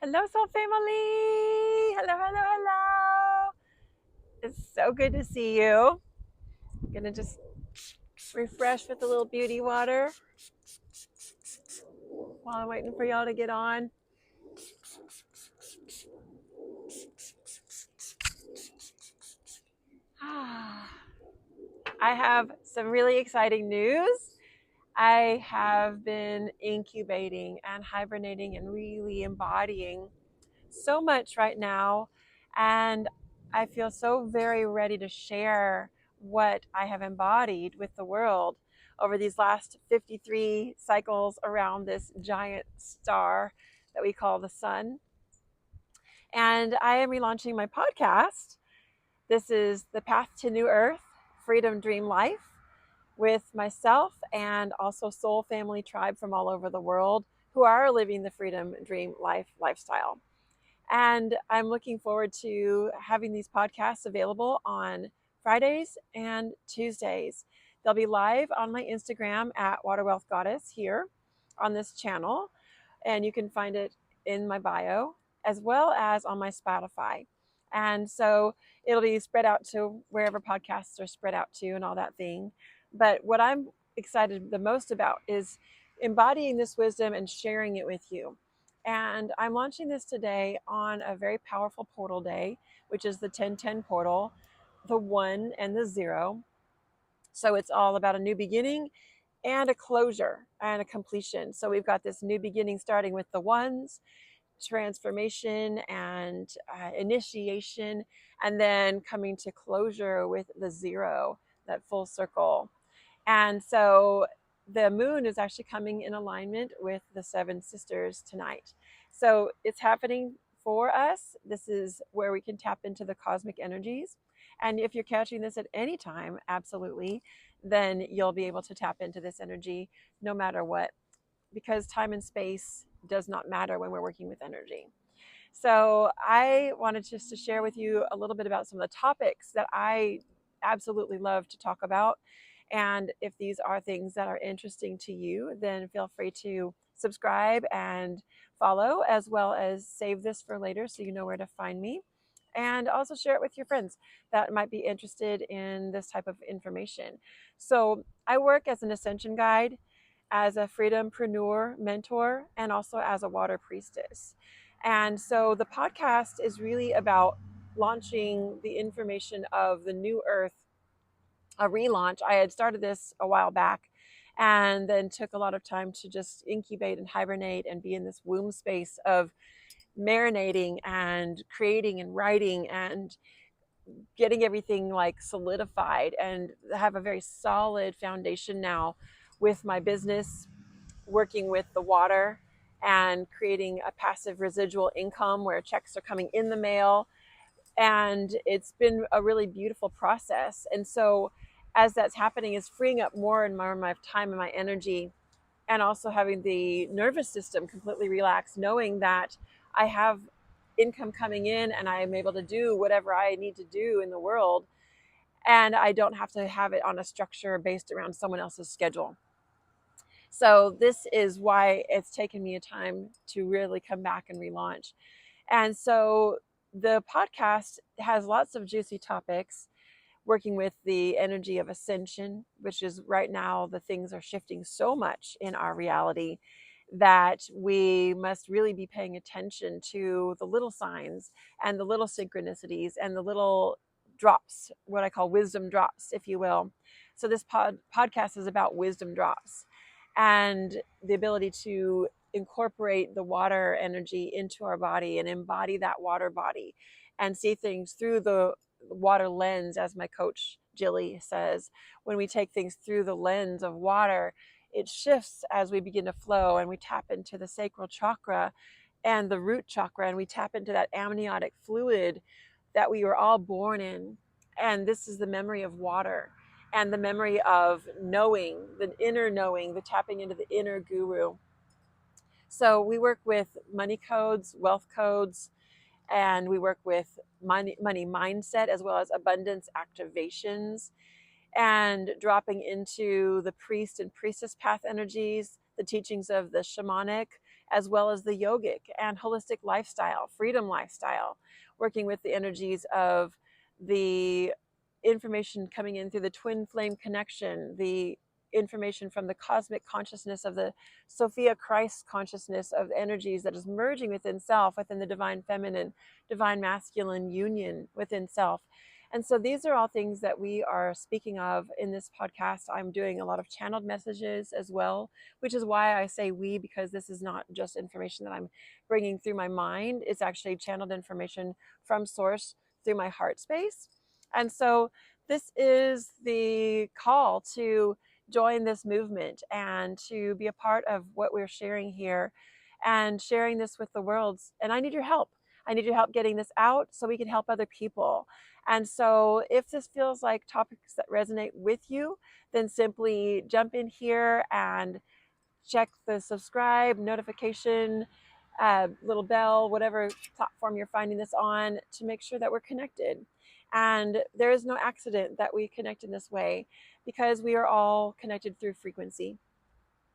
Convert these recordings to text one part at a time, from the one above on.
Hello, soul family. Hello, hello, hello. It's so good to see you. I'm gonna just refresh with a little beauty water while I'm waiting for y'all to get on. I have some really exciting news. I have been incubating and hibernating and really embodying so much right now. And I feel so very ready to share what I have embodied with the world over these last 53 cycles around this giant star that we call the sun. And I am relaunching my podcast. This is The Path to New Earth, Freedom Dream Life, with myself and also Soul Family Tribe from all over the world who are living the Freedom Dream Life lifestyle. And I'm looking forward to having these podcasts available on Fridays and Tuesdays. They'll be live on my Instagram at Water Wealth Goddess here on this channel. And you can find it in my bio as well as on my Spotify. And so it'll be spread out to wherever podcasts are spread out to and all that thing. But what I'm excited the most about is embodying this wisdom and sharing it with you. And I'm launching this today on a very powerful portal day, which is the 1010 portal, the 1 and the 0. So it's all about a new beginning and a closure and a completion. So we've got this new beginning starting with the ones, transformation and initiation, and then coming to closure with the 0, that full circle. And so the moon is actually coming in alignment with the 7 sisters tonight. So it's happening for us. This is where we can tap into the cosmic energies. And if you're catching this at any time, absolutely, then you'll be able to tap into this energy no matter what, because time and space does not matter when we're working with energy. So I wanted just to share with you a little bit about some of the topics that I absolutely love to talk about. And if these are things that are interesting to you, then feel free to subscribe and follow, as well as save this for later so you know where to find me. And also share it with your friends that might be interested in this type of information. So I work as an Ascension guide, as a Freedompreneur Mentor, and also as a water priestess. And so the podcast is really about launching the information of the new earth, a relaunch. I had started this a while back and then took a lot of time to just incubate and hibernate and be in this womb space of marinating and creating and writing and getting everything like solidified, and have a very solid foundation now with my business, working with the water and creating a passive residual income where checks are coming in the mail. And it's been a really beautiful process. And so as that's happening, is freeing up more and more of my time and my energy, and also having the nervous system completely relaxed, knowing that I have income coming in and I'm able to do whatever I need to do in the world, and I don't have to have it on a structure based around someone else's schedule. So this is why it's taken me a time to really come back and relaunch. And so the podcast has lots of juicy topics, working with the energy of ascension, which is right now the things are shifting so much in our reality that we must really be paying attention to the little signs and the little synchronicities and the little drops, what I call wisdom drops, if you will. So this podcast is about wisdom drops and the ability to incorporate the water energy into our body and embody that water body and see things through the water lens, as my coach Jilly says. When we take things through the lens of water, it shifts as we begin to flow, and we tap into the sacral chakra and the root chakra, and we tap into that amniotic fluid that we were all born in. And this is the memory of water and the memory of knowing, the inner knowing, the tapping into the inner guru. So we work with money codes, wealth codes, and we work with money mindset, as well as abundance activations, and dropping into the priest and priestess path energies, the teachings of the shamanic, as well as the yogic and holistic lifestyle, freedom lifestyle, working with the energies of the information coming in through the twin flame connection, the information from the cosmic consciousness of the Sophia Christ consciousness of energies that is merging within self, within the divine feminine, divine masculine union within self. And so these are all things that we are speaking of in this podcast. I'm doing a lot of channeled messages as well, which is why I say we, because this is not just information that I'm bringing through my mind. It's actually channeled information from source through my heart space. And so this is the call to join this movement and to be a part of what we're sharing here and sharing this with the world. And I need your help. I need your help getting this out so we can help other people. And so if this feels like topics that resonate with you, then simply jump in here and check the subscribe, notification, little bell, whatever platform you're finding this on, to make sure that we're connected. And there is no accident that we connect in this way, because we are all connected through frequency.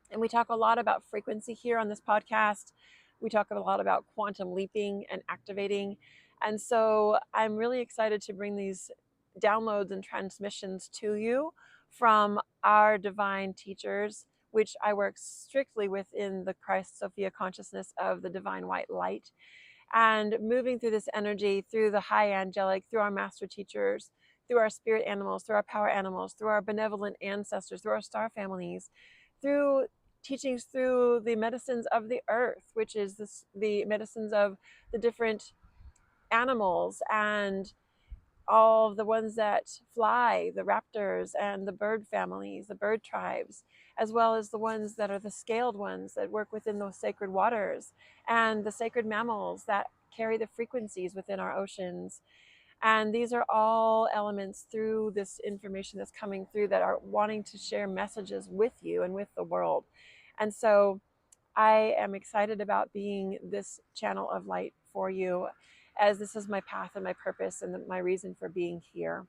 And we talk a lot about frequency here on this podcast. We talk a lot about quantum leaping and activating. And so I'm really excited to bring these downloads and transmissions to you from our divine teachers, which I work strictly within the Christ Sophia consciousness of the divine white light, and moving through this energy through the high angelic, through our master teachers, through our spirit animals, through our power animals, through our benevolent ancestors, through our star families, through teachings through the medicines of the earth, which is the medicines of the different animals and all the ones that fly, the raptors and the bird families, the bird tribes, as well as the ones that are the scaled ones that work within those sacred waters, and the sacred mammals that carry the frequencies within our oceans. And these are all elements through this information that's coming through that are wanting to share messages with you and with the world. And so I am excited about being this channel of light for you, as this is my path and my purpose and my reason for being here.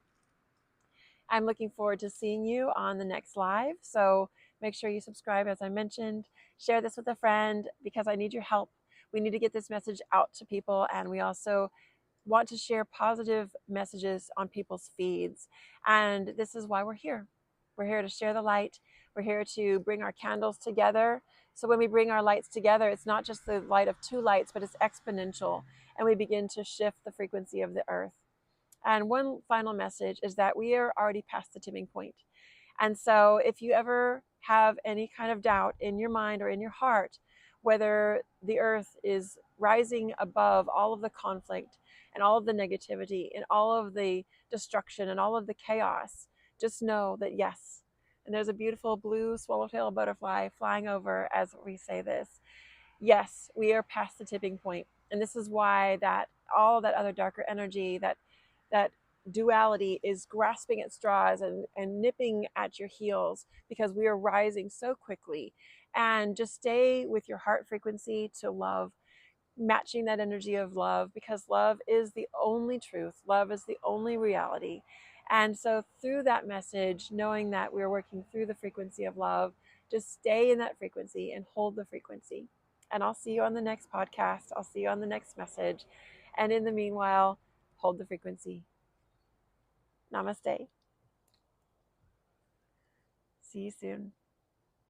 I'm looking forward to seeing you on the next live. So make sure you subscribe, as I mentioned. Share this with a friend, because I need your help. We need to get this message out to people, and we also want to share positive messages on people's feeds. And this is why we're here. We're here to share the light. We're here to bring our candles together. So when we bring our lights together, it's not just the light of two lights, but it's exponential. And we begin to shift the frequency of the earth. And one final message is that we are already past the tipping point. And so if you ever have any kind of doubt in your mind or in your heart, whether the earth is rising above all of the conflict and all of the negativity and all of the destruction and all of the chaos, just know that yes. And there's a beautiful blue swallowtail butterfly flying over as we say this. Yes, we are past the tipping point. And this is why that all that other darker energy, that duality is grasping at straws and nipping at your heels, because we are rising so quickly. And just stay with your heart frequency to love, matching that energy of love, because love is the only truth. Love is the only reality. And so through that message, knowing that we're working through the frequency of love, just stay in that frequency and hold the frequency. And I'll see you on the next podcast. I'll see you on the next message. And in the meanwhile, hold the frequency. Namaste. See you soon.